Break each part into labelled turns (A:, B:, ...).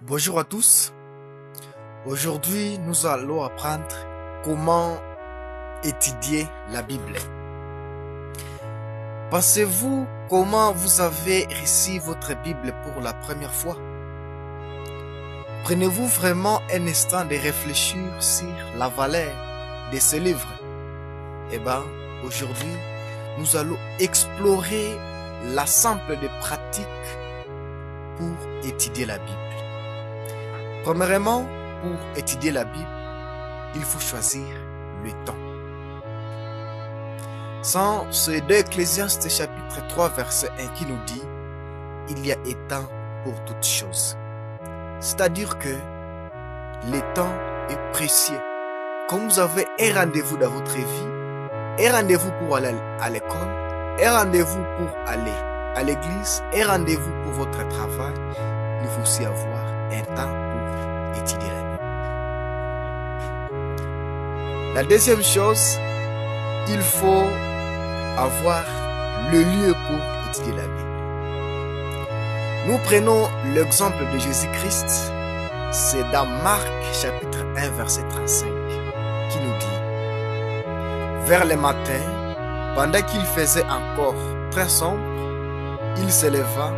A: Bonjour à tous. Aujourd'hui, nous allons apprendre comment étudier la Bible. Pensez-vous comment vous avez reçu votre Bible pour la première fois? Prenez-vous vraiment un instant de réfléchir sur la valeur de ce livre? Aujourd'hui, nous allons explorer l'ensemble des pratiques pour étudier la Bible. Premièrement, pour étudier la Bible, il faut choisir le temps. Sans ce 2 Ecclésiaste chapitre 3 verset 1 qui nous dit « Il y a un temps pour toutes choses ». C'est-à-dire que le temps est précieux. Comme vous avez un rendez-vous dans votre vie, un rendez-vous pour aller à l'école, un rendez-vous pour aller à l'église, un rendez-vous pour votre travail, il faut aussi avoir un temps pour étudier la Bible. La deuxième chose, il faut avoir le lieu pour étudier la Bible. Nous prenons l'exemple de Jésus-Christ, c'est dans Marc chapitre 1 verset 35 qui nous dit « Vers le matin, pendant qu'il faisait encore très sombre, il se leva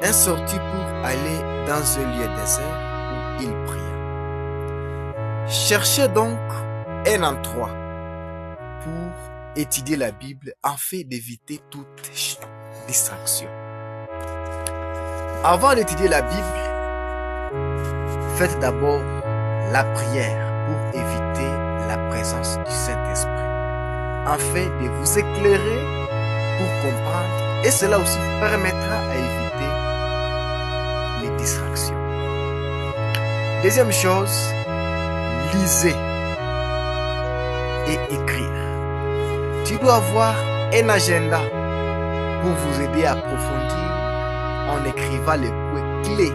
A: et sortit pour aller dans un lieu désert où il pria. » Cherchez donc un endroit pour étudier la Bible afin d'éviter toute distraction. Avant d'étudier la Bible, faites d'abord la prière pour éviter la présence du Saint-Esprit, afin de vous éclairer pour comprendre, et cela aussi vous permettra à éviter les distractions. Deuxième chose, lisez et écrire. Tu dois avoir un agenda pour vous aider à approfondir en écrivant les points clés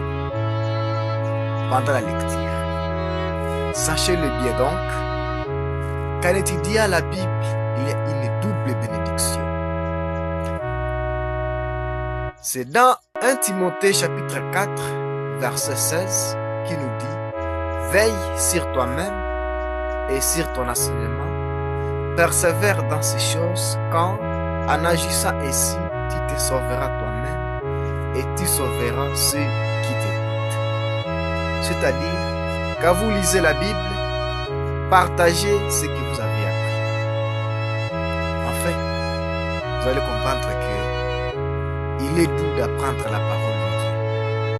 A: pendant la lecture. Sachez-le bien donc, qu'en étudiant la Bible, il y a une double bénédiction. C'est dans 1 Timothée chapitre 4, verset 16, qui nous dit « Veille sur toi-même et sur ton enseignement, persévère dans ces choses, quand, en agissant ainsi, tu te sauveras toi-même et tu sauveras ceux qui t'écoutent. » C'est-à-dire, quand vous lisez la Bible, partagez ce que vous avez appris. Enfin, vous allez comprendre que il est doux d'apprendre la parole